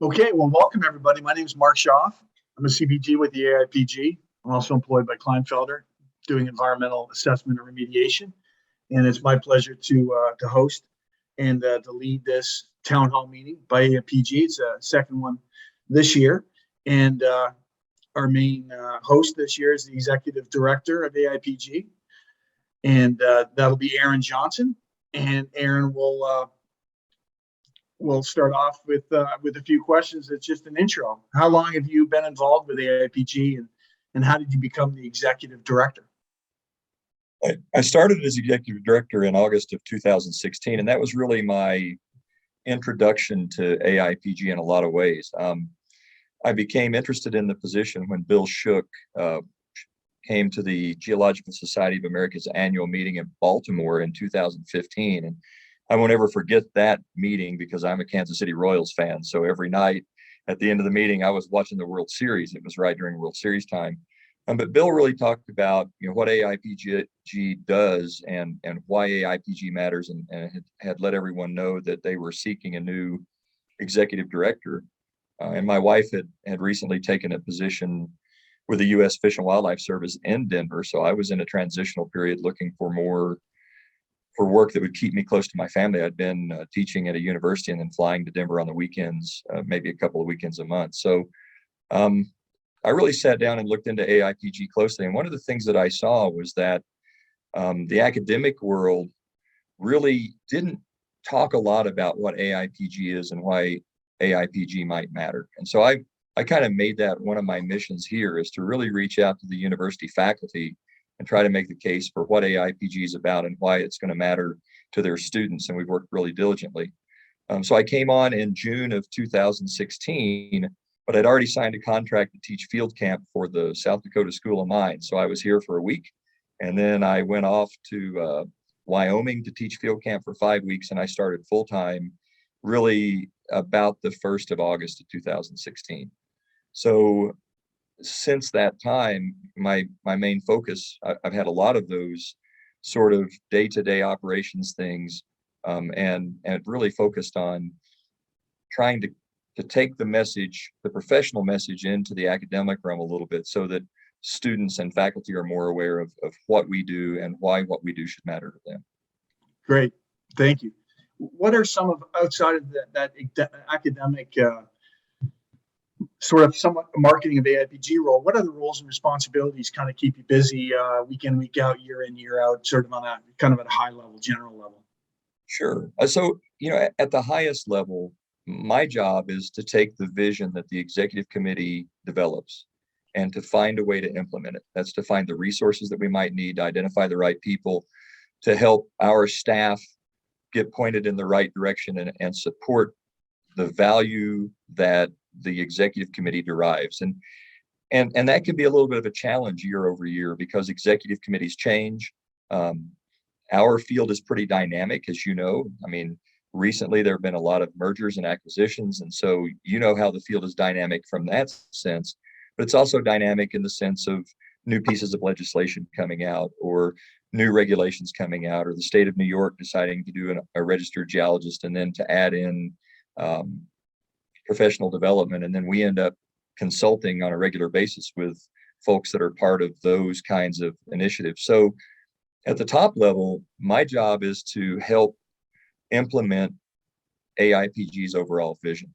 Okay, well, welcome everybody. My name is Mark Schaaf. I'm a CPG with the AIPG. I'm also employed by Kleinfelder doing environmental assessment and remediation. And it's my pleasure to host and to lead this town hall meeting by AIPG. It's a second one this year. And our main host this year is the executive director of AIPG. And that'll be Aaron Johnson. And Aaron will we'll start off with a few questions. It's just an intro. How long have you been involved with AIPG, and how did you become the executive director? I started as executive director in August of 2016, and that was really my introduction to AIPG in a lot of ways. I became interested in the position when Bill Shook came to the Geological Society of America's annual meeting in Baltimore in 2015. And I won't ever forget that meeting because I'm a Kansas City Royals fan. So every night at the end of the meeting, I was watching the World Series. It was right during World Series time. But Bill really talked about what AIPG does and why AIPG matters, and had let everyone know that they were seeking a new executive director. And my wife had recently taken a position with the U.S. Fish and Wildlife Service in Denver. So I was in a transitional period looking for work that would keep me close to my family. I'd been teaching at a university and then flying to Denver on the weekends, maybe a couple of weekends a month. So I really sat down and looked into AIPG closely. And one of the things that I saw was that the academic world really didn't talk a lot about what AIPG is and why AIPG might matter. And so I kind of made that one of my missions here, is to really reach out to the university faculty and try to make the case for what AIPG is about and why it's going to matter to their students. And we've worked really diligently. So I came on in June of 2016, but I'd already signed a contract to teach field camp for the South Dakota School of Mines. So I was here for a week, and then I went off to Wyoming to teach field camp for 5 weeks, and I started full-time really about the 1st of August of 2016. So since that time, my main focus, I've had a lot of those sort of day-to-day operations things, and really focused on trying to take the message, the professional message, into the academic realm a little bit, so that students and faculty are more aware of what we do and why what we do should matter to them. Great, thank you. What are some of, outside of that academic sort of somewhat marketing of AIPG role, what other roles and responsibilities kind of keep you busy week in, week out, year in, year out, sort of on a kind of at a high level, general level? Sure. So, at the highest level, my job is to take the vision that the executive committee develops and to find a way to implement it. That's to find the resources that we might need, to identify the right people, to help our staff get pointed in the right direction and support the value that the executive committee derives. And that can be a little bit of a challenge year over year because executive committees change. Our field is pretty dynamic, as you know. I mean, recently there have been a lot of mergers and acquisitions, and so how the field is dynamic from that sense, but it's also dynamic in the sense of new pieces of legislation coming out, or new regulations coming out, or the state of New York deciding to do a registered geologist and then to add in professional development. And then we end up consulting on a regular basis with folks that are part of those kinds of initiatives. So at the top level, my job is to help implement AIPG's overall vision.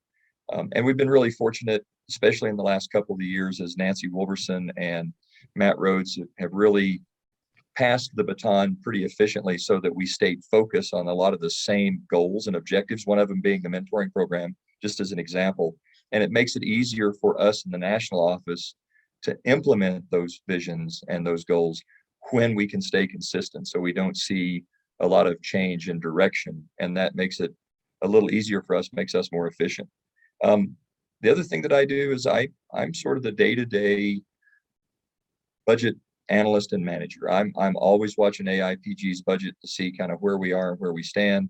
And we've been really fortunate, especially in the last couple of years, as Nancy Wilberson and Matt Rhodes have really passed the baton pretty efficiently, so that we stayed focused on a lot of the same goals and objectives, one of them being the mentoring program, just as an example. And it makes it easier for us in the national office to implement those visions and those goals when we can stay consistent, so we don't see a lot of change in direction. And that makes it a little easier for us, makes us more efficient. The other thing that I do is I'm sort of the day-to-day budget analyst and manager. I'm always watching AIPG's budget to see kind of where we are and where we stand.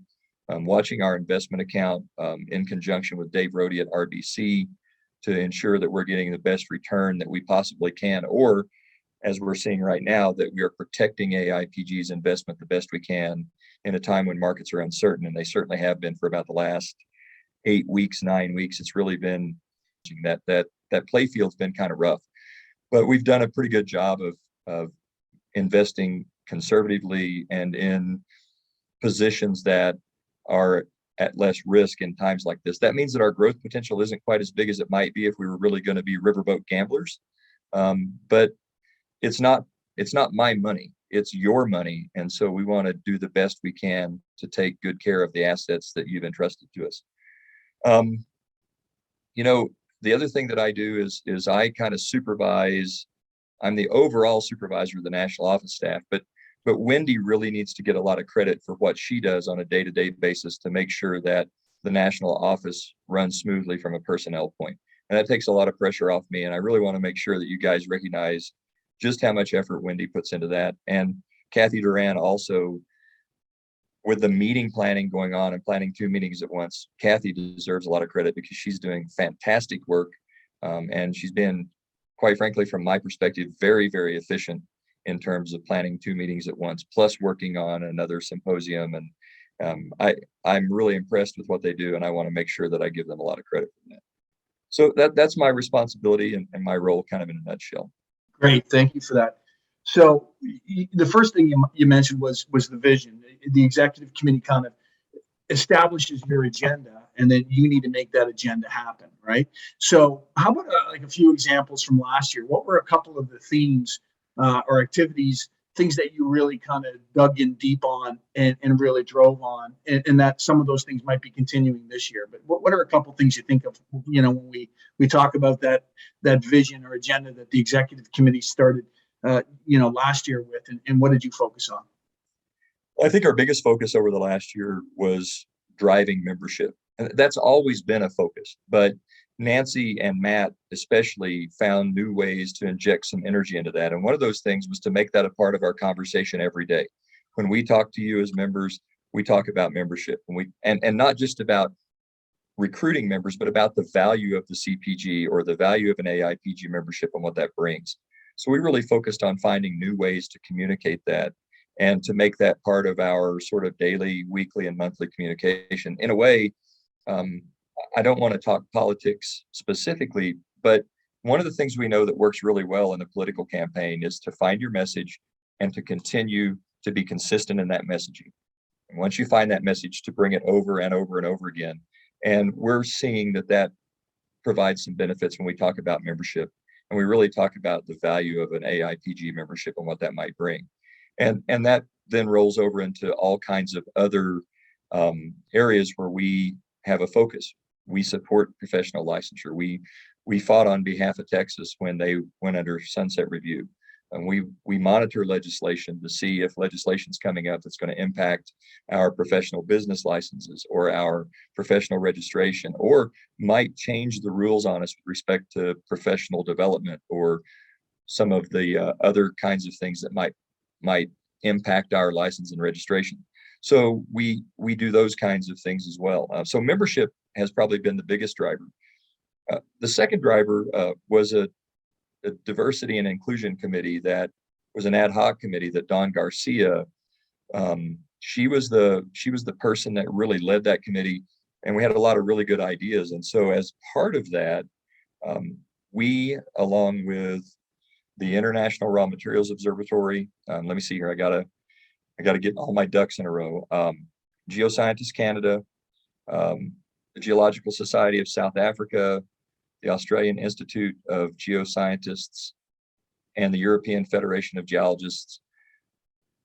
I'm watching our investment account in conjunction with Dave Rohde at RBC to ensure that we're getting the best return that we possibly can, or as we're seeing right now, that we are protecting AIPG's investment the best we can in a time when markets are uncertain, and they certainly have been for about the last 8 weeks, 9 weeks. It's really been that play field's been kind of rough, but we've done a pretty good job of investing conservatively and in positions that are at less risk in times like this. That means that our growth potential isn't quite as big as it might be if we were really going to be riverboat gamblers. But it's not my money, it's your money. And so we want to do the best we can to take good care of the assets that you've entrusted to us. The other thing that I do is I kind of supervise. I'm the overall supervisor of the national office staff, but Wendy really needs to get a lot of credit for what she does on a day-to-day basis to make sure that the national office runs smoothly from a personnel point. And that takes a lot of pressure off me. And I really want to make sure that you guys recognize just how much effort Wendy puts into that. And Kathy Duran also, with the meeting planning going on and planning 2 meetings at once, Kathy deserves a lot of credit because she's doing fantastic work. And she's been, quite frankly, from my perspective, very, very efficient in terms of planning 2 meetings at once, plus working on another symposium. And I'm really impressed with what they do, and I want to make sure that I give them a lot of credit for that. So that's my responsibility and my role kind of in a nutshell. Great, thank you for that. So the first thing you mentioned was the vision. The executive committee kind of establishes your agenda, and then you need to make that agenda happen, right? So how about like a few examples from last year? What were a couple of the themes or activities, things that you really kind of dug in deep on and really drove on, and that some of those things might be continuing this year? But what are a couple of things you think of, when we talk about that vision or agenda that the executive committee started, last year with, and what did you focus on? Well, I think our biggest focus over the last year was driving membership. And that's always been a focus, but Nancy and Matt especially found new ways to inject some energy into that. And one of those things was to make that a part of our conversation every day. When we talk to you as members, we talk about membership, and not just about recruiting members, but about the value of the CPG or the value of an AIPG membership and what that brings. So we really focused on finding new ways to communicate that and to make that part of our sort of daily, weekly, and monthly communication. In a way, I don't want to talk politics specifically, but one of the things we know that works really well in a political campaign is to find your message and to continue to be consistent in that messaging. And once you find that message, to bring it over and over and over again. And we're seeing that provides some benefits when we talk about membership, and we really talk about the value of an AIPG membership and what that might bring. And that then rolls over into all kinds of other areas where we have a focus. We support professional licensure. We fought on behalf of Texas when they went under sunset review. And we monitor legislation to see if legislation's coming up that's going to impact our professional business licenses or our professional registration, or might change the rules on us with respect to professional development or some of the other kinds of things that might impact our license and registration. So we do those kinds of things as well. So membership has probably been the biggest driver. The second driver was a diversity and inclusion committee that was an ad hoc committee that Dawn Garcia, she was the person that really led that committee, and we had a lot of really good ideas. And so as part of that, we, along with the International Raw Materials Observatory, let me see here, I gotta get all my ducks in a row. Geoscientists Canada, the Geological Society of South Africa, the Australian Institute of Geoscientists, and the European Federation of Geologists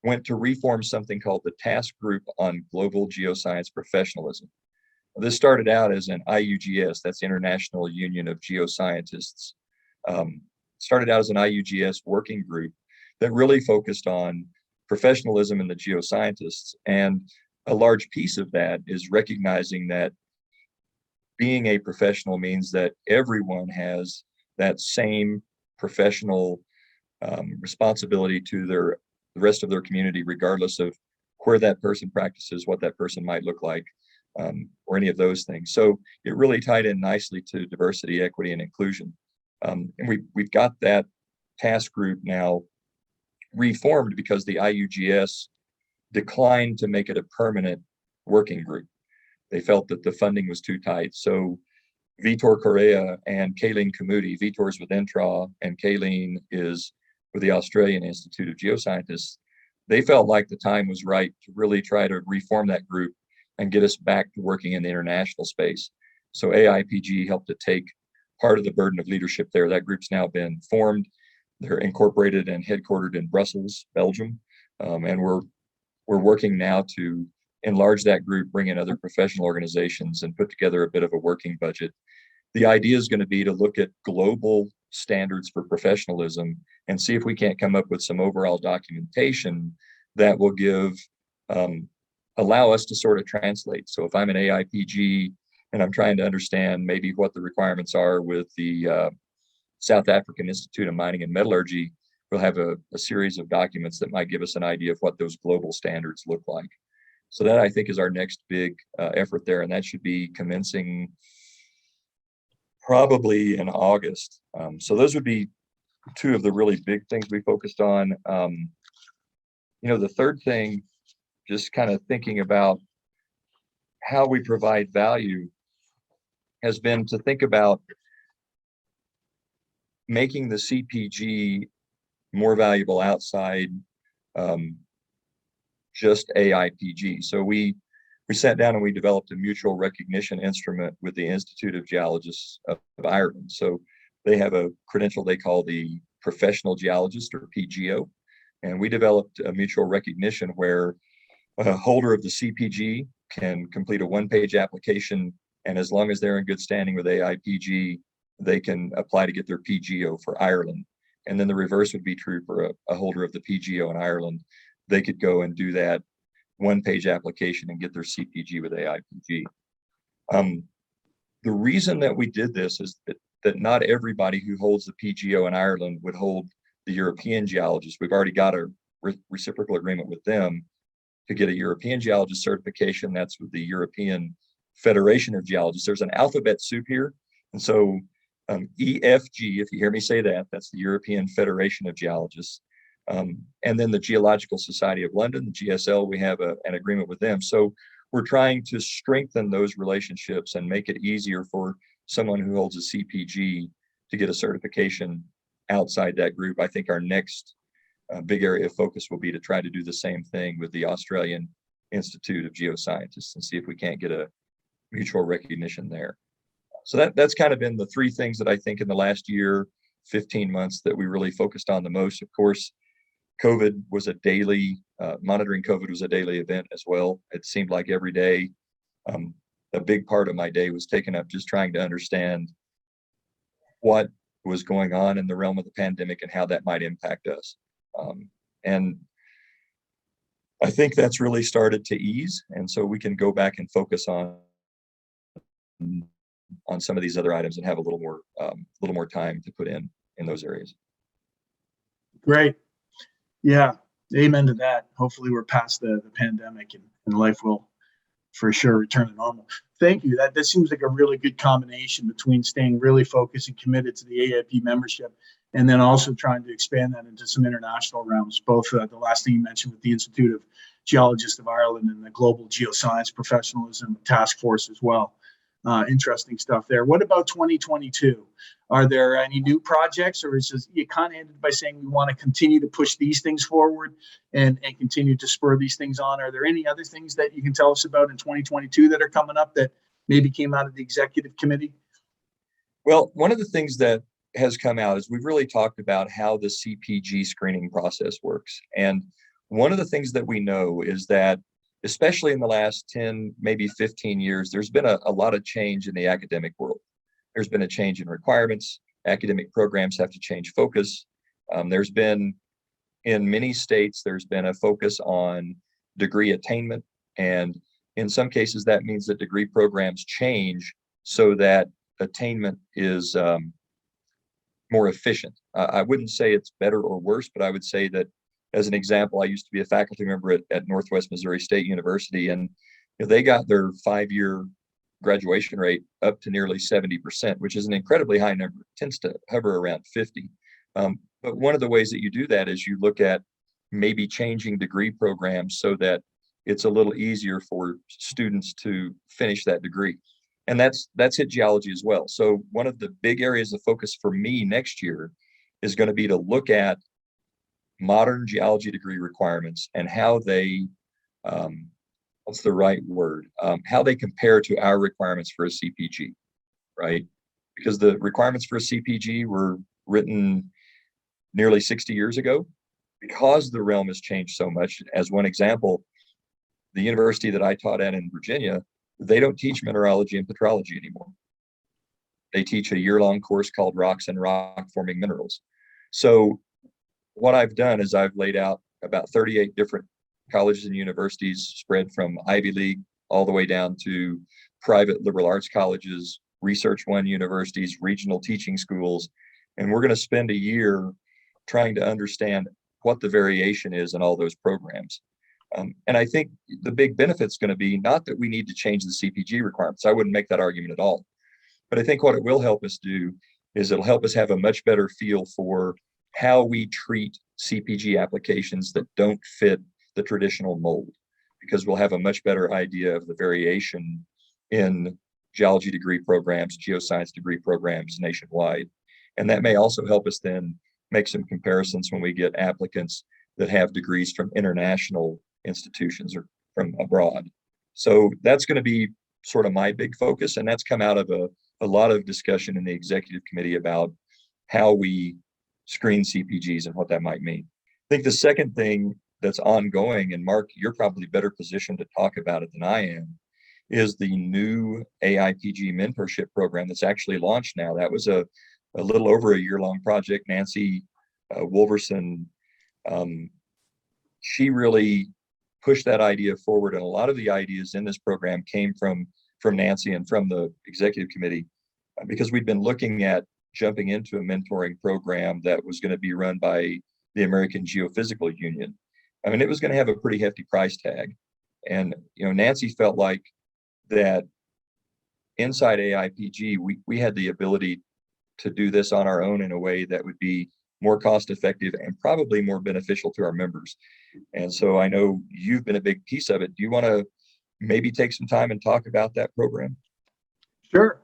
went to reform something called the Task Group on Global Geoscience Professionalism. This started out as an IUGS, that's the International Union of Geoscientists. Started out as an IUGS working group that really focused on professionalism in the geoscientists. And a large piece of that is recognizing that being a professional means that everyone has that same professional responsibility to the rest of their community, regardless of where that person practices, what that person might look like, or any of those things. So it really tied in nicely to diversity, equity, and inclusion. And we've got that task group now reformed because the IUGS declined to make it a permanent working group. they felt that the funding was too tight. So Vitor Correa and Kayleen Kamudi, Vitor's with Intra and Kayleen is with the Australian Institute of Geoscientists. They felt like the time was right to really try to reform that group and get us back to working in the international space. So AIPG helped to take part of the burden of leadership there. That group's now been formed. They're incorporated and headquartered in Brussels, Belgium. And we're working now to enlarge that group, bring in other professional organizations, and put together a bit of a working budget. The idea is going to be to look at global standards for professionalism and see if we can't come up with some overall documentation that will allow us to sort of translate. So if I'm an AIPG and I'm trying to understand maybe what the requirements are with the South African Institute of Mining and Metallurgy, we'll have a series of documents that might give us an idea of what those global standards look like. So that, I think, is our next big effort there, and that should be commencing probably in August. So those would be two of the really big things we focused on. The third thing, just kind of thinking about how we provide value, has been to think about making the CPG more valuable outside just AIPG. So we sat down and we developed a mutual recognition instrument with the Institute of Geologists of Ireland. So they have a credential they call the Professional Geologist, or PGO. And we developed a mutual recognition where a holder of the CPG can complete a one-page application, and as long as they're in good standing with AIPG, they can apply to get their PGO for Ireland. And then the reverse would be true for a holder of the PGO in Ireland. They could go and do that one-page application and get their CPG with AIPG. The reason that we did this is that not everybody who holds the PGO in Ireland would hold the European geologist. We've already got a reciprocal agreement with them to get a European geologist certification. That's with the European Federation of Geologists. There's an alphabet soup here. And so EFG, if you hear me say that, that's the European Federation of Geologists. And then the Geological Society of London, the GSL, we have an agreement with them. So we're trying to strengthen those relationships and make it easier for someone who holds a CPG to get a certification outside that group. I think our next big area of focus will be to try to do the same thing with the Australian Institute of Geoscientists and see if we can't get a mutual recognition there. So that's kind of been the three things that I think in the last year, 15 months, that we really focused on the most. Of course, COVID was a daily, monitoring COVID was a daily event as well. It seemed like every day, a big part of my day was taken up just trying to understand what was going on in the realm of the pandemic and how that might impact us. And I think that's really started to ease. And so we can go back and focus on some of these other items and have a little more time to put in those areas. Great. Yeah. Amen to that. Hopefully we're past the pandemic and life will for sure return to normal. Thank you. That seems like a really good combination between staying really focused and committed to the AIP membership and then also trying to expand that into some international realms, both the last thing you mentioned with the Institute of Geologists of Ireland and the Global Geoscience Professionalism Task Force as well. Interesting stuff there. What about 2022? Are there any new projects, or is it you kind of ended by saying we want to continue to push these things forward and continue to spur these things on? Are there any other things that you can tell us about in 2022 that are coming up that maybe came out of the executive committee? Well, one of the things that has come out is we've really talked about how the CPG screening process works. And one of the things that we know is that, especially in the last 10, maybe 15 years, there's been a lot of change in the academic world. There's been a change in requirements. Academic programs have to change focus. There's been, in many states, there's been a focus on degree attainment. And in some cases, that means that degree programs change so that attainment is more efficient. I wouldn't say it's better or worse, but I would say that, as an example, I used to be a faculty member at Northwest Missouri State University, and they got their 5-year graduation rate up to nearly 70%, which is an incredibly high number. It tends to hover around 50. But one of the ways that you do that is you look at maybe changing degree programs so that it's a little easier for students to finish that degree. And that's hit geology as well. So one of the big areas of focus for me next year is going to be to look at modern geology degree requirements and how they, what's the right word, how they compare to our requirements for a CPG, right? Because the requirements for a CPG were written nearly 60 years ago. Because the realm has changed so much, as one example, the university that I taught at in Virginia, they don't teach mineralogy and petrology anymore. They teach a year-long course called Rocks and Rock-Forming Minerals. So what I've done is I've laid out about 38 different colleges and universities spread from Ivy League all the way down to private liberal arts colleges, Research One universities, regional teaching schools. And we're going to spend a year trying to understand what the variation is in all those programs. And I think the big benefit is going to be not that we need to change the CPG requirements. I wouldn't make that argument at all. But I think what it will help us do is it'll help us have a much better feel for how we treat CPG applications that don't fit the traditional mold, because we'll have a much better idea of the variation in geology degree programs, geoscience degree programs nationwide. And that may also help us then make some comparisons when we get applicants that have degrees from international institutions or from abroad. So that's going to be sort of my big focus. And that's come out of a lot of discussion in the executive committee about how we screen CPGs and what that might mean. I think the second thing that's ongoing, and Mark, you're probably better positioned to talk about it than I am, is the new AIPG mentorship program that's actually launched now. That was a little over a year-long project. Nancy Wolverson, she really pushed that idea forward, and a lot of the ideas in this program came from Nancy and from the executive committee, because we'd been looking at jumping into a mentoring program that was going to be run by the American Geophysical Union. I mean, it was going to have a pretty hefty price tag, and Nancy felt like that inside AIPG we had the ability to do this on our own in a way that would be more cost effective and probably more beneficial to our members. And so I know you've been a big piece of it. Do you want to maybe take some time and talk about that program? Sure.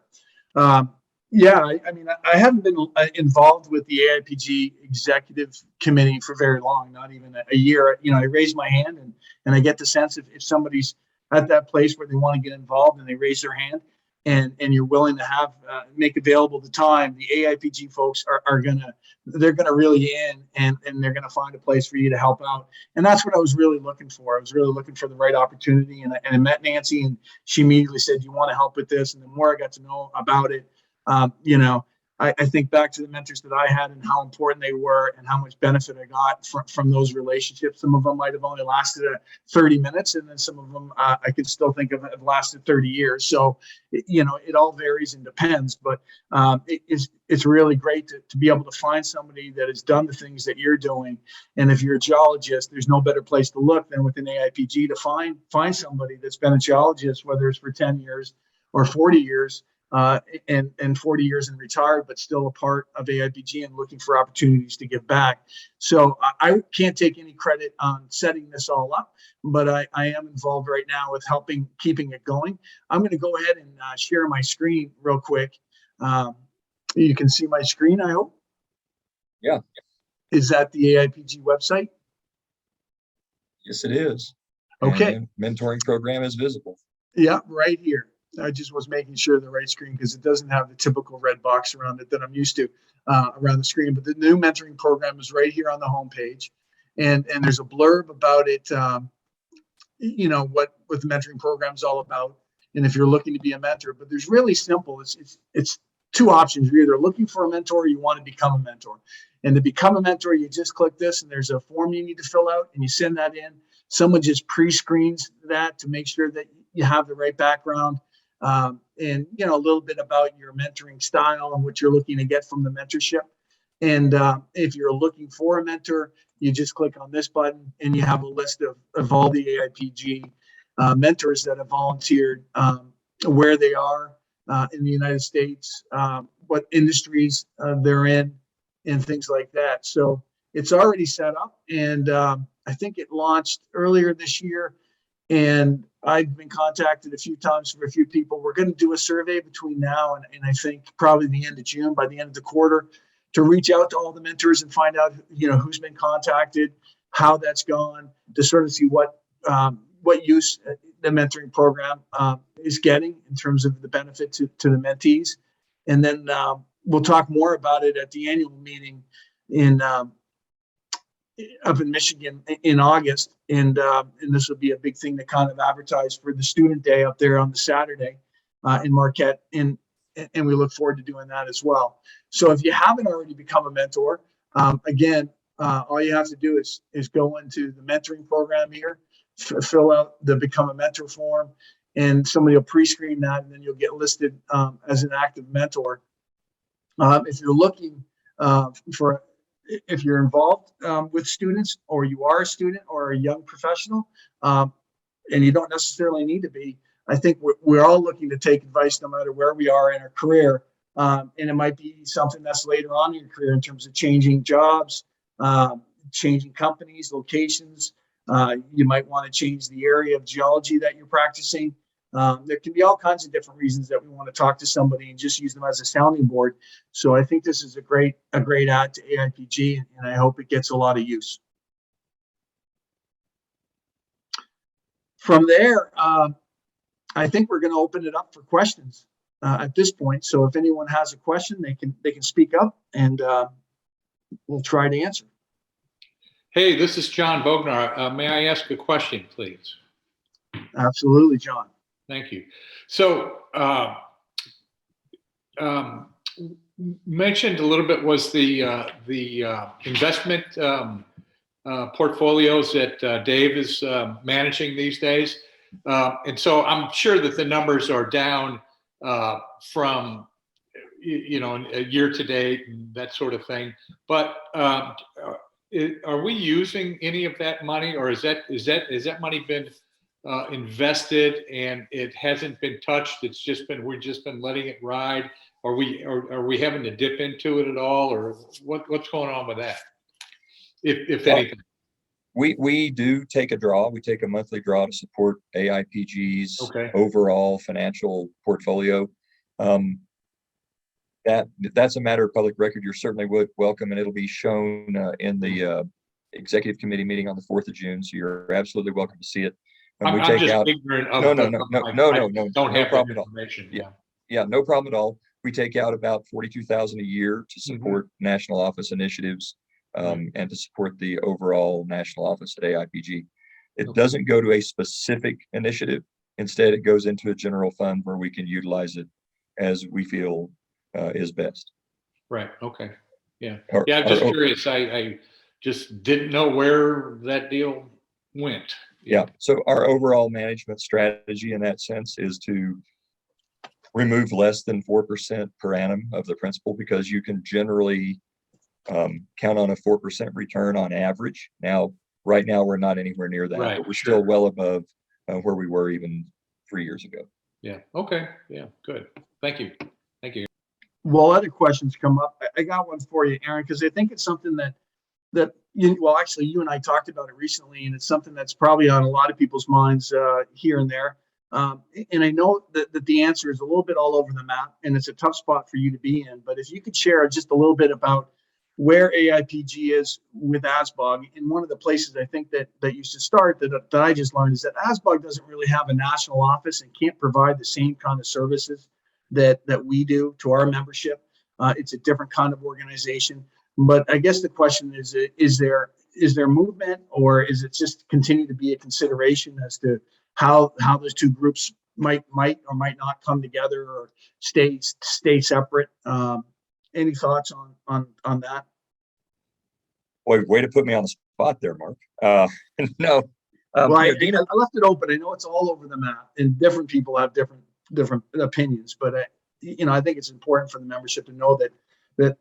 Yeah, I mean, I haven't been involved with the AIPG executive committee for very long, not even a year. I raise my hand and I get the sense if somebody's at that place where they want to get involved and they raise their hand and you're willing to have make available the time, the AIPG folks they're gonna really and they're gonna find a place for you to help out. And that's what I was really looking for. I was really looking for the right opportunity, and I met Nancy, and she immediately said, "You want to help with this?" And the more I got to know about it, I think back to the mentors that I had and how important they were and how much benefit I got from those relationships. Some of them might have only lasted 30 minutes, and then some of them I could still think of have lasted 30 years. So, it all varies and depends, but it's really great to be able to find somebody that has done the things that you're doing. And if you're a geologist, there's no better place to look than within AIPG to find somebody that's been a geologist, whether it's for 10 years or 40 years. And 40 years and retired, but still a part of AIPG and looking for opportunities to give back. So I can't take any credit on setting this all up, but I am involved right now with keeping it going. I'm going to go ahead and share my screen real quick. You can see my screen, I hope. Yeah. Is that the AIPG website? Yes, it is. Okay. And the mentoring program is visible. Yeah, right here. I just was making sure the right screen because it doesn't have the typical red box around it that I'm used to around the screen. But the new mentoring program is right here on the homepage, and there's a blurb about it. What the mentoring program is all about, and if you're looking to be a mentor. But there's really simple. It's two options. You're either looking for a mentor or you want to become a mentor. And to become a mentor, you just click this, and there's a form you need to fill out, and you send that in. Someone just pre-screens that to make sure that you have the right background. And a little bit about your mentoring style and what you're looking to get from the mentorship. And if you're looking for a mentor, you just click on this button and you have a list of all the AIPG mentors that have volunteered, where they are in the United States, what industries they're in, and things like that. So it's already set up, and I think it launched earlier this year. And I've been contacted a few times for a few people. We're going to do a survey between now and I think probably the end of June, by the end of the quarter, to reach out to all the mentors and find out, who's been contacted, how that's gone, to sort of see what use the mentoring program is getting in terms of the benefit to the mentees. And then we'll talk more about it at the annual meeting in up in Michigan in August, and this will be a big thing to kind of advertise for the student day up there on the Saturday in Marquette, and we look forward to doing that as well. So if you haven't already become a mentor, again, all you have to do is go into the mentoring program here, fill out the Become a Mentor form, and somebody will pre-screen that, and then you'll get listed as an active mentor. If you're looking if you're involved with students, or you are a student or a young professional, and you don't necessarily need to be, I think we're all looking to take advice no matter where we are in our career. And it might be something that's later on in your career in terms of changing jobs, changing companies, locations. You might want to change the area of geology that you're practicing. There can be all kinds of different reasons that we want to talk to somebody and just use them as a sounding board. So I think this is a great add to AIPG, and I hope it gets a lot of use. From there, I think we're going to open it up for questions at this point. So if anyone has a question, they can speak up, and we'll try to answer. Hey, this is John Bognar. May I ask a question, please? Absolutely, John. Thank you. So, mentioned a little bit was the investment portfolios that Dave is managing these days, and so I'm sure that the numbers are down from a year to date and that sort of thing. But are we using any of that money, or is that money been invested and it hasn't been touched? We've just been letting it ride. Are we having to dip into it at all, or what's going on with that, if anything? We do take a draw. We take a monthly draw to support AIPG's overall financial portfolio. That's a matter of public record. You're certainly welcome, and it'll be shown in the executive committee meeting on the 4th of June. So you're absolutely welcome to see it. And we take out ignorant of no problem at all. Yeah, no problem at all. We take out about $42,000 a year to support national office initiatives and to support the overall national office at AIPG. It doesn't go to a specific initiative. Instead, it goes into a general fund where we can utilize it as we feel is best. Right. Okay. Yeah. I'm just curious. I just didn't know where that deal went. Yeah. So our overall management strategy in that sense is to remove less than 4% per annum of the principal, because you can generally count on a 4% return on average. Now, right now, we're not anywhere near that, but we're still well above where we were even 3 years ago. Yeah. Okay. Yeah. Good. Thank you. Well, other questions come up. I got one for you, Aaron, because I think it's something that actually, you and I talked about it recently, and it's something that's probably on a lot of people's minds here and there. And I know that the answer is a little bit all over the map, and it's a tough spot for you to be in. But if you could share just a little bit about where AIPG is with ASBOG, and one of the places I think that you should start that I just learned is that ASBOG doesn't really have a national office and can't provide the same kind of services that we do to our membership. It's a different kind of organization. But I guess the question is there movement, or is it just continue to be a consideration as to how those two groups might or might not come together or stay separate? Any thoughts on that? Boy, way to put me on the spot there, Mark. No. Well, I left it open. I know it's all over the map, and different people have different opinions. But I think it's important for the membership to know that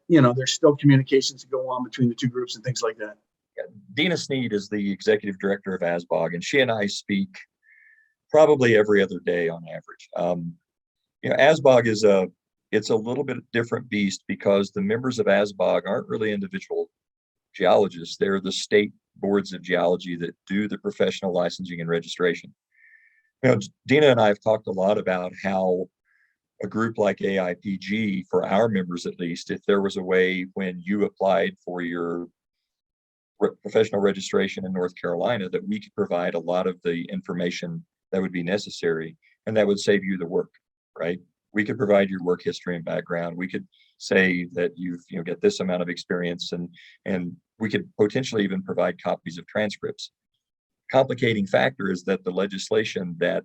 there's still communications to go on between the two groups and things like that. Yeah. Dina Sneed is the executive director of ASBOG, and she and I speak probably every other day on average. ASBOG it's a little bit different beast, because the members of ASBOG aren't really individual geologists. They're the state boards of geology that do the professional licensing and registration. Dina and I have talked a lot about how a group like AIPG, for our members at least, if there was a way when you applied for your professional registration in North Carolina, that we could provide a lot of the information that would be necessary, and that would save you the work, right? We could provide your work history and background. We could say that you've get this amount of experience, and we could potentially even provide copies of transcripts. Complicating factor is that the legislation that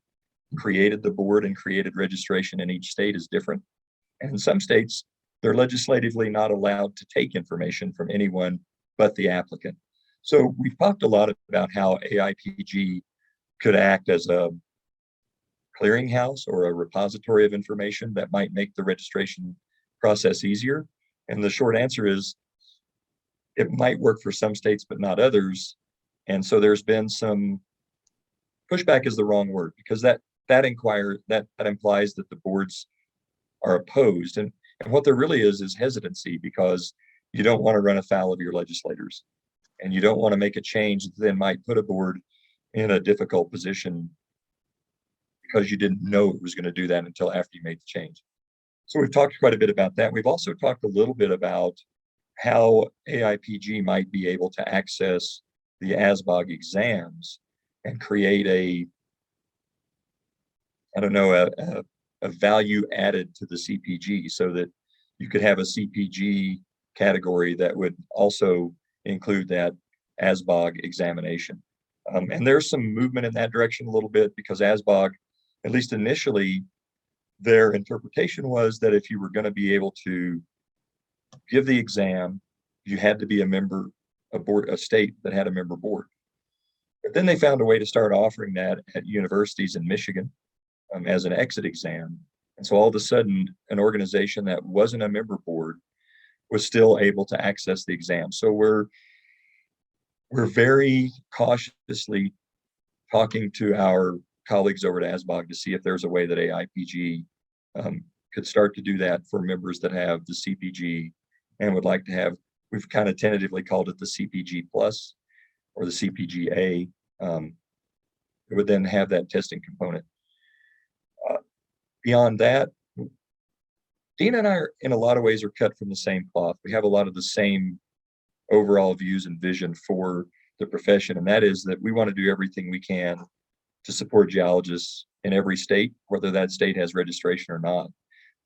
created the board and created registration in each state is different. And in some states, they're legislatively not allowed to take information from anyone but the applicant. So we've talked a lot about how AIPG could act as a clearinghouse or a repository of information that might make the registration process easier. And the short answer is it might work for some states, but not others. And so there's been some pushback is the wrong word, because that implies that the boards are opposed. And what there really is hesitancy, because you don't want to run afoul of your legislators, and you don't want to make a change that then might put a board in a difficult position because you didn't know it was going to do that until after you made the change. So we've talked quite a bit about that. We've also talked a little bit about how AIPG might be able to access the ASBOG exams and create a value added to the CPG, so that you could have a CPG category that would also include that ASBOG examination. And there's some movement in that direction a little bit, because ASBOG, at least initially, their interpretation was that if you were going to be able to give the exam, you had to be a state that had a member board. But then they found a way to start offering that at universities in Michigan as an exit exam. And so all of a sudden, an organization that wasn't a member board was still able to access the exam. So we're very cautiously talking to our colleagues over at ASBOG to see if there's a way that AIPG could start to do that for members that have the CPG and would like to have, we've kind of tentatively called it the CPG Plus or the CPGA. It would then have that testing component. Beyond that, Dina and I are, in a lot of ways, are cut from the same cloth. We have a lot of the same overall views and vision for the profession, and that is that we want to do everything we can to support geologists in every state, whether that state has registration or not.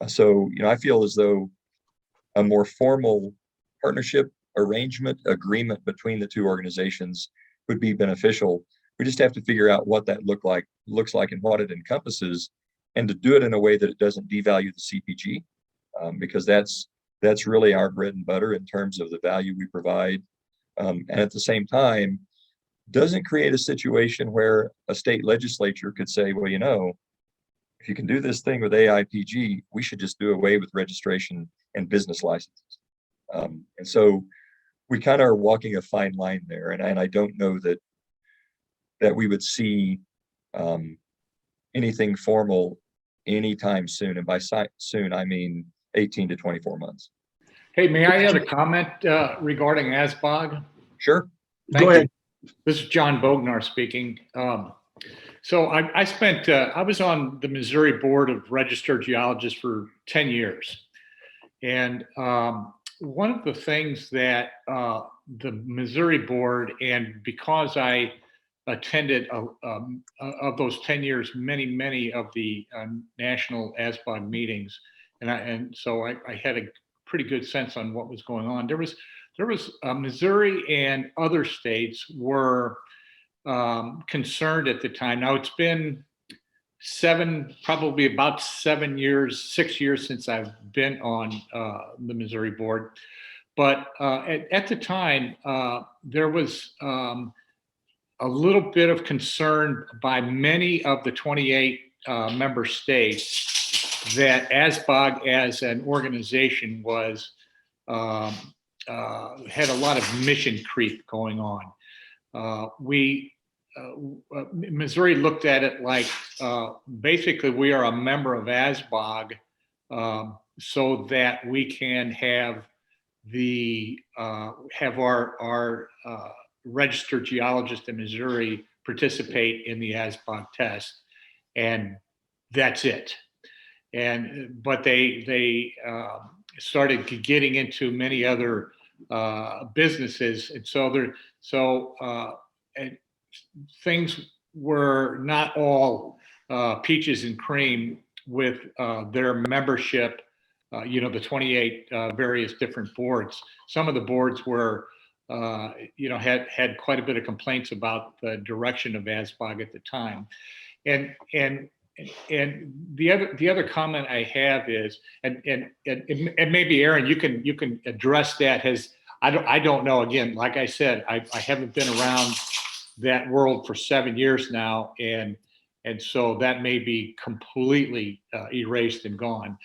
So, I feel as though a more formal partnership arrangement agreement between the two organizations would be beneficial. We just have to figure out what that looks like and what it encompasses, and to do it in a way that it doesn't devalue the CPG, because that's really our bread and butter in terms of the value we provide. And at the same time, doesn't create a situation where a state legislature could say, well, if you can do this thing with AIPG, we should just do away with registration and business licenses. And so we kind of are walking a fine line there. And I don't know that we would see anything formal anytime soon. And by soon, I mean 18 to 24 months. Hey, may I add a comment regarding ASBOG? Sure. Go ahead. This is John Bognar speaking. So I was on the Missouri Board of Registered Geologists for 10 years. And one of the things that the Missouri Board, and because I attended of those 10 years, many of the national ASBOG meetings, and so I had a pretty good sense on what was going on. There was Missouri and other states were concerned at the time. Now it's been probably about 6 years since I've been on the Missouri board. But at the time, there was a little bit of concern by many of the 28 member states that ASBOG as an organization was had a lot of mission creep going on. Missouri looked at it like basically we are a member of ASBOG so that we can have our registered geologist in Missouri participate in the ASBOG test. and that's it. But they started getting into many other businesses, and and things were not all peaches and cream with their membership. The 28 various different boards. Some of the boards were, had quite a bit of complaints about the direction of ASBOG at the time, and the other comment I have is, and maybe Aaron, you can address that. I don't know. Again, like I said, I haven't been around that world for 7 years now, and so that may be completely erased and gone.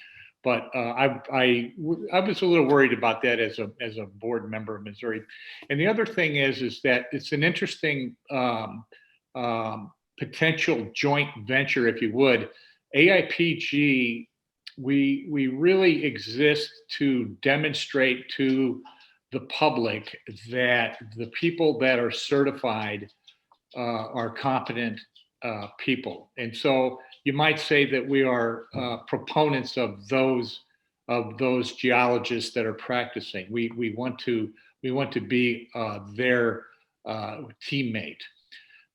But I was a little worried about that as a board member of Missouri. And the other thing is that it's an interesting potential joint venture, if you would. AIPG, we really exist to demonstrate to the public that the people that are certified are competent people. And so you might say that we are proponents of those geologists that are practicing. We want to be their teammate.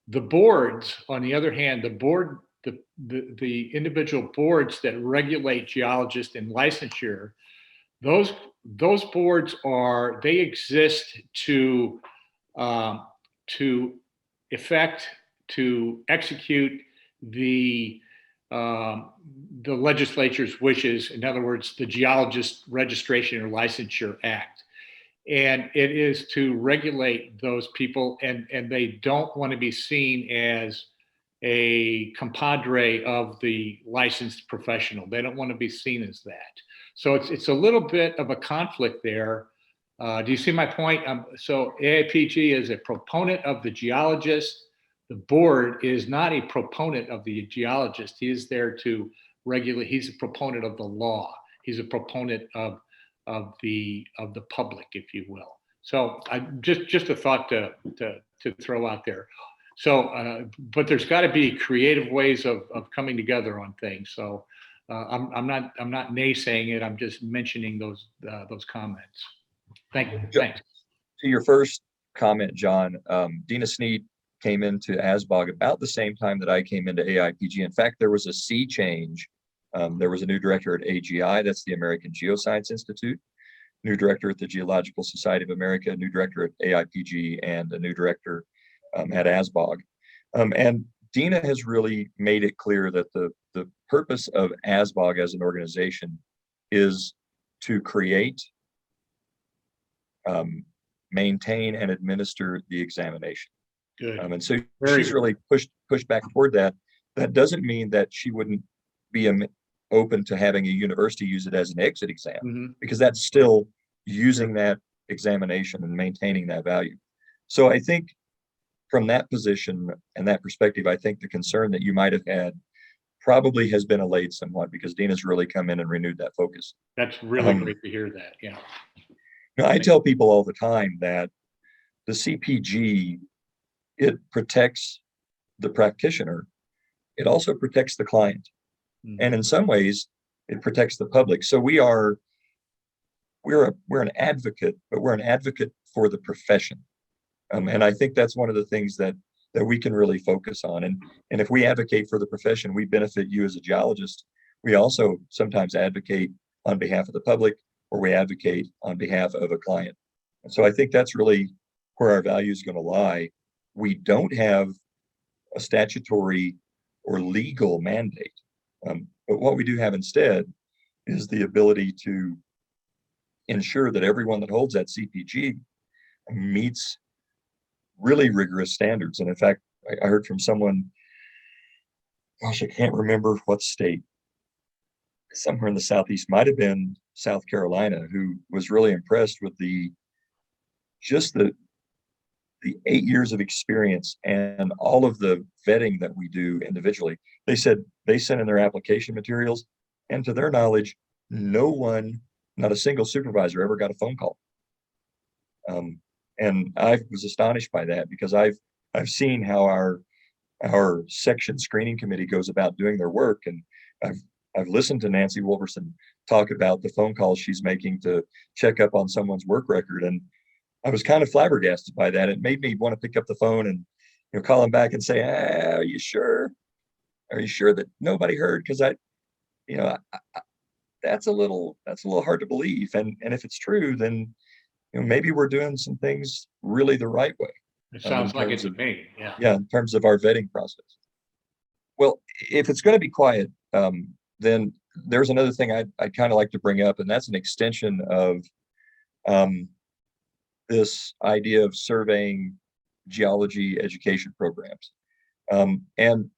The boards, on the other hand, the individual boards that regulate geologists and licensure, those boards they exist to execute the legislature's wishes. In other words, the Geologist Registration or Licensure Act. And it is to regulate those people, and they don't want to be seen as a compadre of the licensed professional. They don't want to be seen as that. So it's a little bit of a conflict there. Do you see my point? So AIPG is a proponent of the geologist. The board is not a proponent of the geologist. He is there to regulate. He's a proponent of the law. He's a proponent of the public, if you will. So just a thought to throw out there. So, but there's got to be creative ways of coming together on things. So I'm not naysaying it. I'm just mentioning those comments. Thank you. Thanks. To your first comment, John, Dina Sneed came into ASBOG about the same time that I came into AIPG. In fact, there was a sea change. There was a new director at AGI, that's the American Geoscience Institute, new director at the Geological Society of America, a new director at AIPG, and a new director at ASBOG. And Dina has really made it clear that the purpose of ASBOG as an organization is to create, maintain, and administer the examination. Good. And so she's really pushed back toward that. That doesn't mean that she wouldn't be open to having a university use it as an exit exam, because that's still using that examination and maintaining that value. So I think from that position and that perspective, I think the concern that you might have had probably has been allayed somewhat, because Dina's really come in and renewed that focus. That's really great to hear that. Yeah. Now, I tell people all the time that the CPG, it protects the practitioner. It also protects the client. And in some ways, it protects the public. So we're an advocate, but we're an advocate for the profession. And I think that's one of the things that we can really focus on. And if we advocate for the profession, we benefit you as a geologist. We also sometimes advocate on behalf of the public, or we advocate on behalf of a client. And so I think that's really where our value is going to lie. We don't have a statutory or legal mandate. But what we do have instead is the ability to ensure that everyone that holds that CPG meets really rigorous standards. And in fact, I heard from someone, gosh, I can't remember what state, somewhere in the Southeast, might have been South Carolina, who was really impressed with the 8 years of experience and all of the vetting that we do individually. They said they sent in their application materials, and to their knowledge, no one, not a single supervisor, ever got a phone call. And I was astonished by that, because I've seen how our our section screening committee goes about doing their work. And I've listened to Nancy Wolverson talk about the phone calls she's making to check up on someone's work record. And I was kind of flabbergasted by that. It made me want to pick up the phone and call them back and say, are you sure? Are you sure that nobody heard? Because that's a little hard to believe. And if it's true, then maybe we're doing some things really the right way. It sounds like it to me. Yeah. Yeah, in terms of our vetting process. Well, if it's going to be quiet, then there's another thing I'd kind of like to bring up, and that's an extension of this idea of surveying geology education programs. And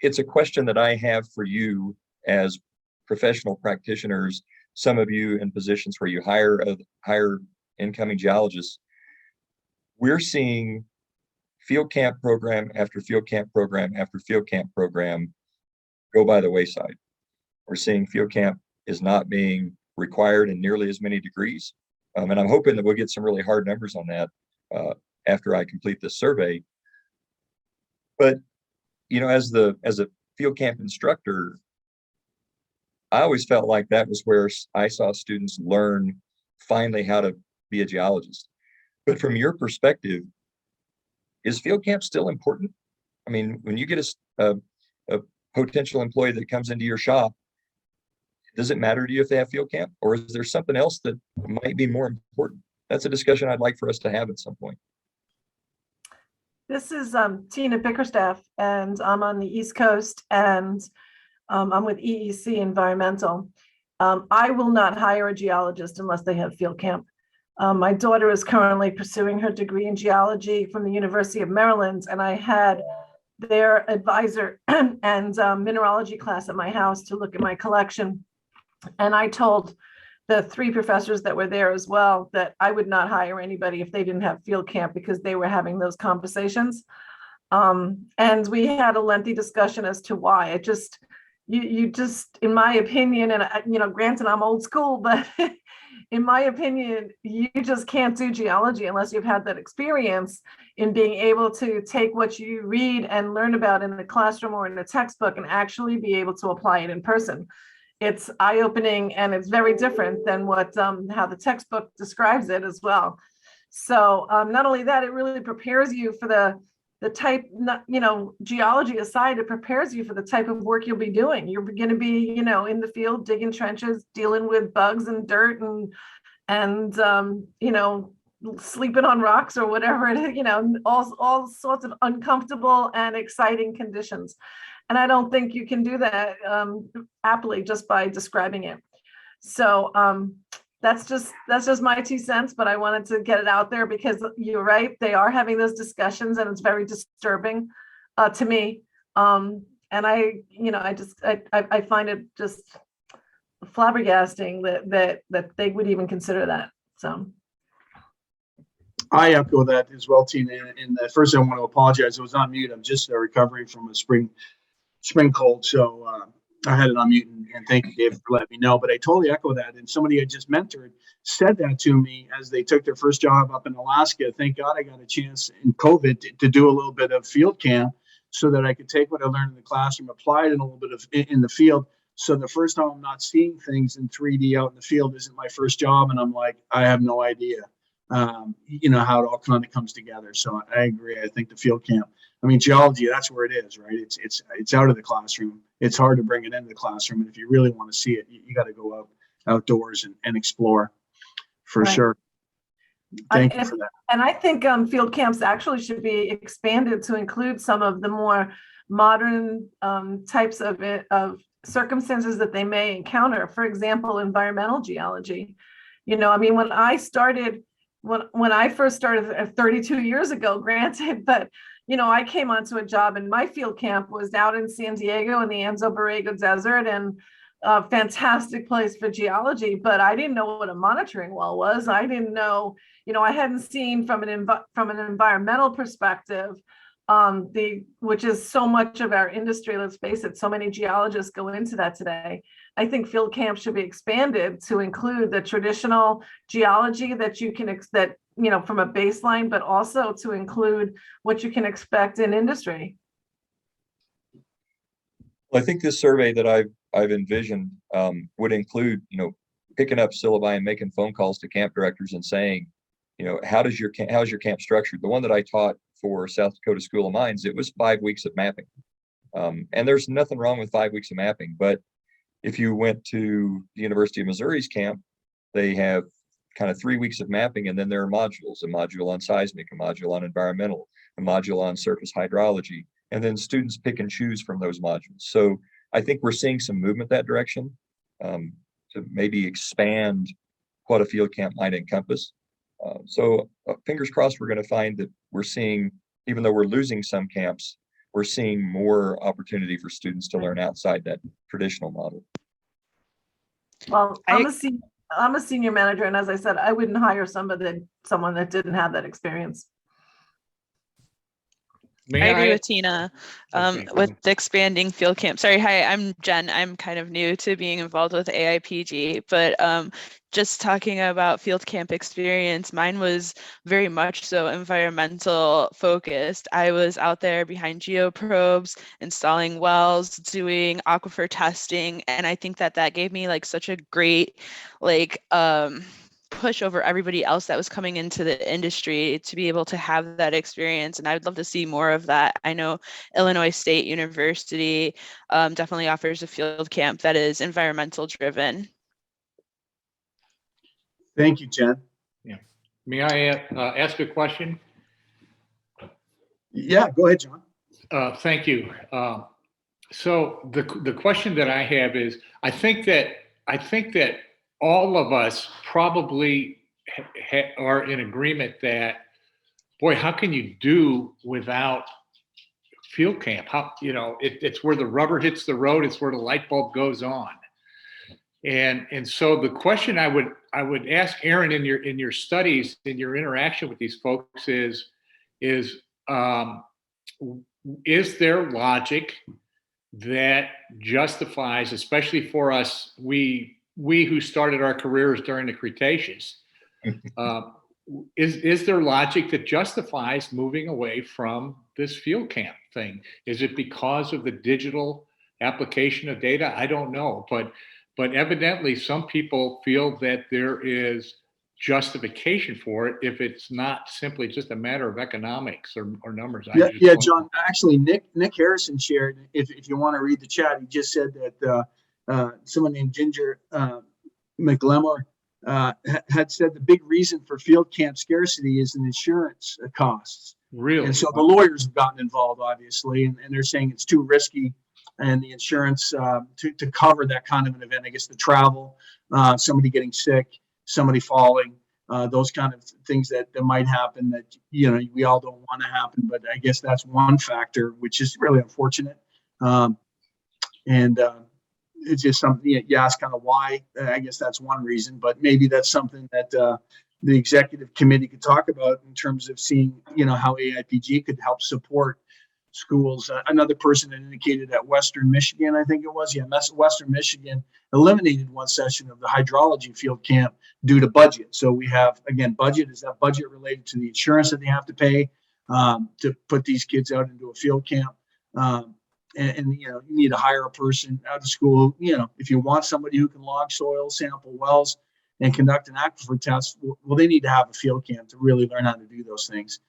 it's a question that I have for you as professional practitioners, some of you in positions where you hire incoming geologists. We're seeing field camp program after field camp program after field camp program go by the wayside. We're seeing field camp is not being required in nearly as many degrees. And I'm hoping that we'll get some really hard numbers on that after I complete this survey. But, as a field camp instructor, I always felt like that was where I saw students learn finally how to be a geologist. But from your perspective, is field camp still important? I mean, when you get a potential employee that comes into your shop, does it matter to you if they have field camp, or is there something else that might be more important? That's a discussion I'd like for us to have at some point. This is Tina Bickerstaff, and I'm on the East Coast, and I'm with EEC Environmental. I will not hire a geologist unless they have field camp. My daughter is currently pursuing her degree in geology from the University of Maryland, and I had their advisor and mineralogy class at my house to look at my collection. And I told the 3 professors that were there as well that I would not hire anybody if they didn't have field camp, because they were having those conversations. And we had a lengthy discussion as to why. You just, in my opinion, and granted I'm old school, but in my opinion, you just can't do geology unless you've had that experience in being able to take what you read and learn about in the classroom or in the textbook and actually be able to apply it in person. It's eye-opening, and it's very different than how the textbook describes it as well. So not only that, it really prepares you for the type, geology aside, it prepares you for the type of work you'll be doing. You're going to be, in the field, digging trenches, dealing with bugs and dirt and sleeping on rocks or whatever it is, all sorts of uncomfortable and exciting conditions. And I don't think you can do that aptly just by describing it. So that's just my 2 cents, but I wanted to get it out there because you're right. They are having those discussions, and it's very disturbing to me. And I find it just flabbergasting that they would even consider that. So. I echo that as well, Tina. And first, I want to apologize. I was on mute. I'm just recovering from a spring cold, so I had it on mute. And thank you, David, for letting me know. But I totally echo that. And somebody I just mentored said that to me as they took their first job up in Alaska. Thank God I got a chance in COVID to do a little bit of field camp so that I could take what I learned in the classroom, apply it in a little bit of in the field. So the first time I'm not seeing things in 3D out in the field isn't my first job, and I'm like, I have no idea. How it all kind of comes together. So I agree. I think the field camp, geology, that's where it is, right? It's out of the classroom. It's hard to bring it into the classroom. And if you really want to see it, you got to go outdoors and explore for sure. Thank you for that. And I think field camps actually should be expanded to include some of the more modern types of circumstances that they may encounter. For example, environmental geology. When I first started 32 years ago, granted, but I came onto a job, and my field camp was out in San Diego in the Anzo Borrego Desert, and a fantastic place for geology. But I didn't know what a monitoring well was. I didn't know, I hadn't seen from an environmental perspective, which is so much of our industry. Let's face it, so many geologists go into that today. I think field camp should be expanded to include the traditional geology that you can from a baseline, but also to include what you can expect in industry. Well, I think this survey that I've envisioned would include, picking up syllabi and making phone calls to camp directors and saying, how's your camp structured? The one that I taught for South Dakota School of Mines, it was 5 weeks of mapping. And there's nothing wrong with 5 weeks of mapping, but if you went to the University of Missouri's camp, they have kind of 3 weeks of mapping, and then there are modules, a module on seismic, a module on environmental, a module on surface hydrology, and then students pick and choose from those modules. So I think we're seeing some movement that direction to maybe expand what a field camp might encompass. So fingers crossed, we're going to find that we're seeing, even though we're losing some camps, we're seeing more opportunity for students to learn outside that traditional model. Well, I'm a senior manager, and as I said, I wouldn't hire someone that didn't have that experience. I agree with Tina with the expanding field camp. Sorry, hi, I'm Jen. I'm kind of new to being involved with AIPG, but just talking about field camp experience, mine was very much so environmental focused. I was out there behind geoprobes, installing wells, doing aquifer testing, and I think that gave me like such a great push over everybody else that was coming into the industry to be able to have that experience. And I would love to see more of that. I know Illinois State University definitely offers a field camp that is environmental driven. Thank you, Jen. Yeah. May I ask a question? Yeah, go ahead, John. Thank you. So the question that I have is, I think that all of us probably are in agreement that, boy, how can you do without field camp? How, it's where the rubber hits the road. It's where the light bulb goes on. And so the question I would ask Aaron in your studies, in your interaction with these folks is there logic that justifies, especially for us, we who started our careers during the Cretaceous, is there logic that justifies moving away from this field camp thing? Is it because of the digital application of data? I don't know, but evidently some people feel that there is justification for it if it's not simply just a matter of economics or numbers. Yeah, John. Actually, Nick Harrison shared. If you want to read the chat, he just said that someone named Ginger McLemore had said the big reason for field camp scarcity is an insurance costs. Really? And so the lawyers have gotten involved, obviously, and they're saying it's too risky, and the insurance to cover that kind of an event. I guess the travel, somebody getting sick, somebody falling, those kind of things that might happen that we all don't want to happen. But I guess that's one factor, which is really unfortunate. It's just something you ask kind of why. I guess that's one reason, but maybe that's something that the executive committee could talk about in terms of seeing, how AIPG could help support schools. Another person had indicated that Western Michigan, I think it was, Western Michigan eliminated one session of the hydrology field camp due to budget. So we have, again, budget. Is that budget related to the insurance that they have to pay to put these kids out into a field camp? And you need to hire a person out of school. If you want somebody who can log soil, sample wells, and conduct an aquifer test, well, they need to have a field camp to really learn how to do those things.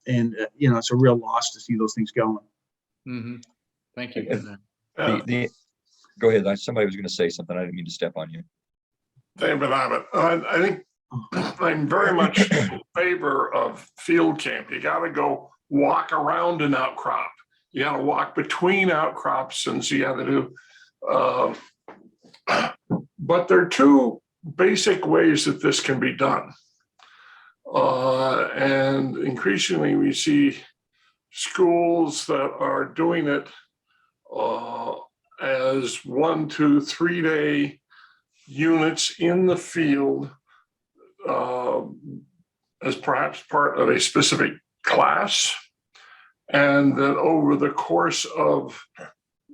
It's a real loss to see those things going. Mm-hmm. Thank you for that. Go ahead. Somebody was going to say something. I didn't mean to step on you. David Abbott. I think I'm very much in favor of field camp. You got to go walk around an outcrop. You got to walk between outcrops and see how they do. But there are two basic ways that this can be done. And increasingly we see schools that are doing it as 1 to 3 day units in the field as perhaps part of a specific class. And then over the course of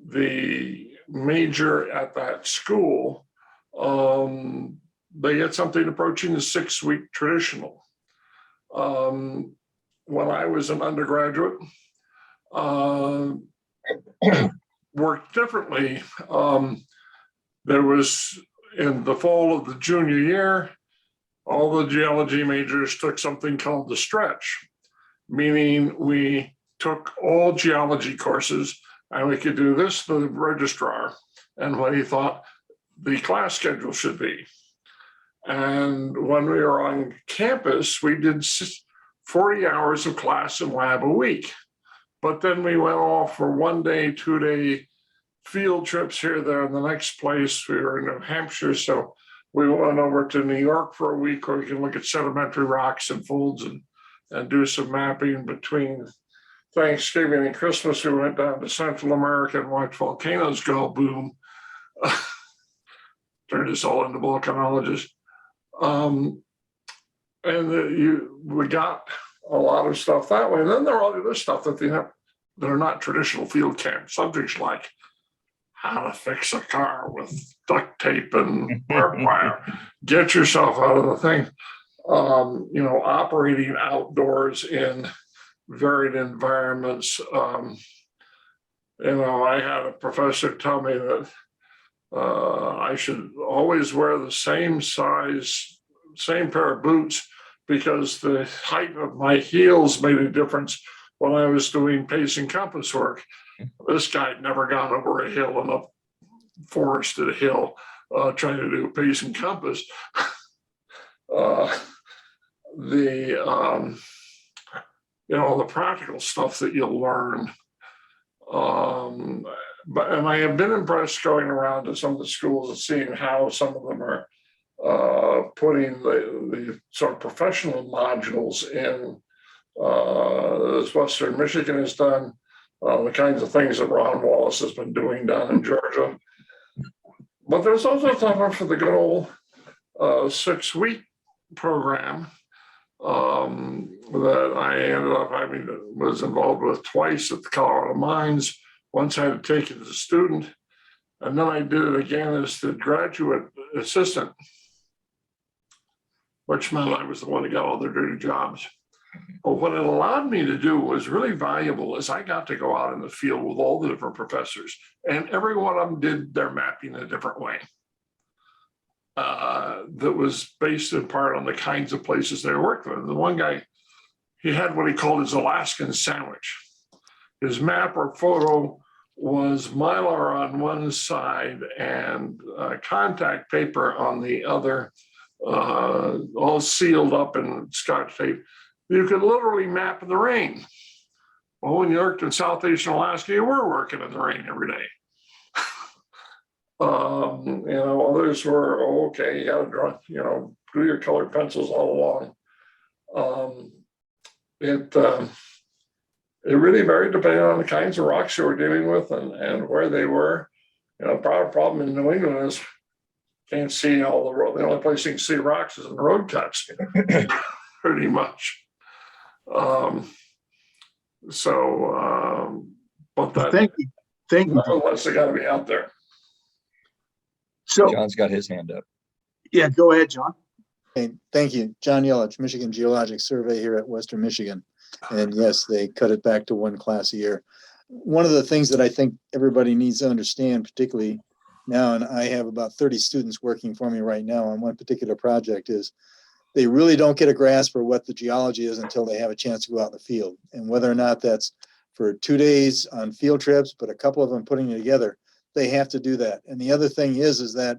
the major at that school, they get something approaching the 6-week traditional. When I was an undergraduate, worked differently. There was, in the fall of the junior year, all the geology majors took something called the stretch, meaning we took all geology courses and we could do this to the registrar and what he thought the class schedule should be. And when we were on campus, we did 40 hours of class and lab a week. But then we went off for 1 day, 2 day field trips here, there, and the next place. We were in New Hampshire, so we went over to New York for a week where we can look at sedimentary rocks and folds and do some mapping. Between Thanksgiving and Christmas, we went down to Central America and watched volcanoes go boom. Turned us all into volcanologists. We got a lot of stuff that way. And then there are all the other stuff that that are not traditional field camp subjects, like how to fix a car with duct tape and barbed wire. Get yourself out of the thing. Operating outdoors in varied environments. I had a professor tell me that I should always wear the same pair of boots, because the height of my heels made a difference when I was doing pace and compass work. This guy had never gone over a hill and up forested a hill trying to do pace and compass. The practical stuff that you'll learn. And I have been impressed going around to some of the schools and seeing how some of them are putting the sort of professional modules in, as Western Michigan has done, the kinds of things that Ron Wallace has been doing down in Georgia. But there's also something for the good old 6-week program that I ended up was involved with twice at the Colorado Mines. Once I had to take it as a student, and then I did it again as the graduate assistant, which meant I was the one who got all the dirty jobs. But what it allowed me to do was really valuable, is I got to go out in the field with all the different professors, and every one of them did their mapping in a different way. That was based in part on the kinds of places they worked with. The one guy, he had what he called his Alaskan sandwich. His map or photo was Mylar on one side and contact paper on the other, all sealed up in Scotch tape. You could literally map in the rain. Well, when you worked in Southeastern Alaska, you were working in the rain every day. Others were, okay, you got to draw, do your colored pencils all along. It really varied depending on the kinds of rocks you were dealing with and where they were. Problem in New England is can't see all the road. The only place you can see rocks is in the road cuts, pretty much. But that, Thank you. Nonetheless, they got to be out there. So, John's got his hand up. yeah, go ahead, John. Hey, thank you. John Yelich, Michigan Geologic Survey here at Western Michigan. And yes, they cut it back to one class a year. One of the things that I think everybody needs to understand, particularly now, and I have about 30 students working for me right now on one particular project, is they really don't get a grasp for what the geology is until they have a chance to go out in the field. And whether or not that's for 2 days on field trips, but a couple of them putting it together, they have to do that. And the other thing is that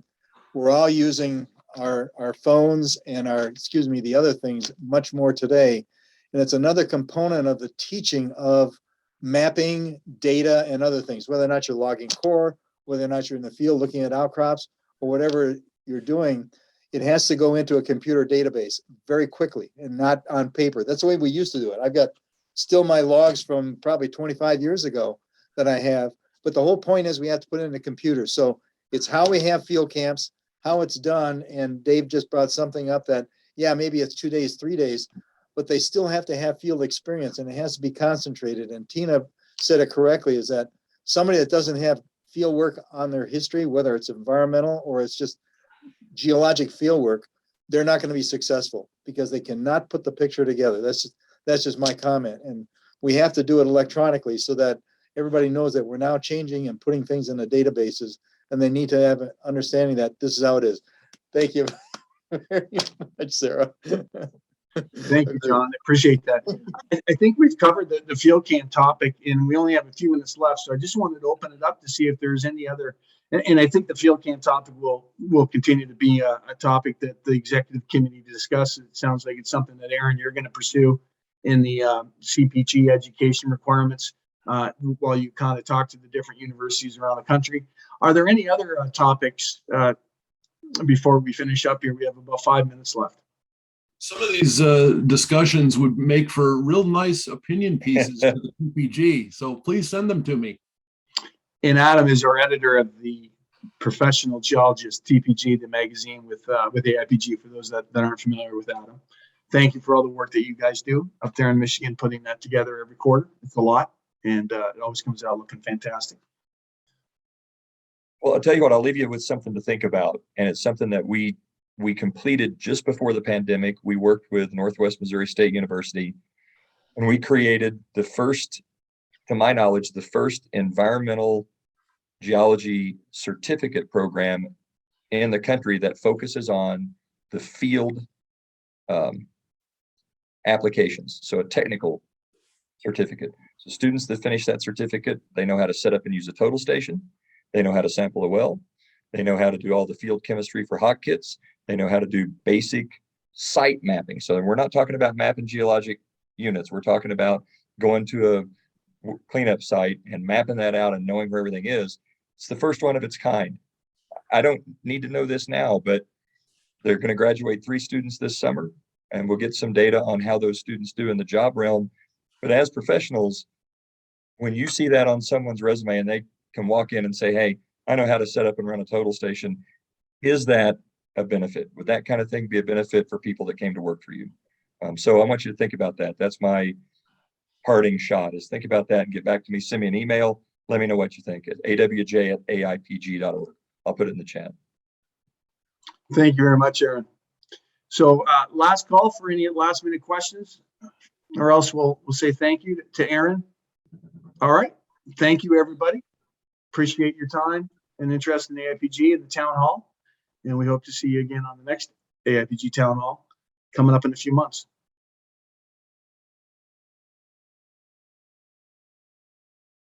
we're all using our phones and the other things much more today. And it's another component of the teaching of mapping data and other things, whether or not you're logging core, whether or not you're in the field looking at outcrops or whatever you're doing, it has to go into a computer database very quickly and not on paper. That's the way we used to do it. I've got still my logs from probably 25 years ago that I have, but the whole point is we have to put it in the computer. So it's how we have field camps, how it's done. And Dave just brought something up that, yeah, maybe it's 2 days, 3 days, but they still have to have field experience and it has to be concentrated. And Tina said it correctly, is that somebody that doesn't have field work on their history, whether it's environmental or it's just geologic field work, they're not going to be successful because they cannot put the picture together. That's just my comment. And we have to do it electronically so that everybody knows that we're now changing and putting things in the databases, and they need to have an understanding that this is how it is. Thank you very much, Sarah. Thank you, John. I appreciate that. I think we've covered the field camp topic, and we only have a few minutes left. So I just wanted to open it up to see if there's any other, and I think the field camp topic will continue to be a topic that the executive committee discusses. It sounds like it's something that, Aaron, you're going to pursue in the CPG education requirements while you kind of talk to the different universities around the country. Are there any other topics before we finish up here? We have about 5 minutes left. Some of these discussions would make for real nice opinion pieces for the PPG. So please send them to me. And Adam is our editor of the Professional Geologist, TPG, the magazine with AIPG, for those that aren't familiar with Adam. Thank you for all the work that you guys do up there in Michigan, putting that together every quarter. It's a lot, and it always comes out looking fantastic. Well, I'll tell you what, I'll leave you with something to think about. And it's something that we completed just before the pandemic. We worked with Northwest Missouri State University, and we created the first, to my knowledge, the first environmental geology certificate program in the country that focuses on the field applications. So a technical certificate. So students that finish that certificate, they know how to set up and use a total station. They know how to sample a well. They know how to do all the field chemistry for hot kits. They know how to do basic site mapping. So we're not talking about mapping geologic units. We're talking about going to a cleanup site and mapping that out and knowing where everything is. It's the first one of its kind. I don't need to know this now, but they're going to graduate 3 students this summer, and we'll get some data on how those students do in the job realm. But as professionals, when you see that on someone's resume and they can walk in and say, hey, I know how to set up and run a total station, is that a benefit? Would that kind of thing be a benefit for people that came to work for you? So I want you to think about that. That's my parting shot, is think about that and get back to me. Send me an email. Let me know what you think at awj@aipg.org. I'll put it in the chat. Thank you very much, Aaron. So last call for any last minute questions, or else we'll say thank you to Aaron. All right. Thank you, everybody. Appreciate your time and interest in the AIPG and the town hall. And we hope to see you again on the next AIPG town hall coming up in a few months.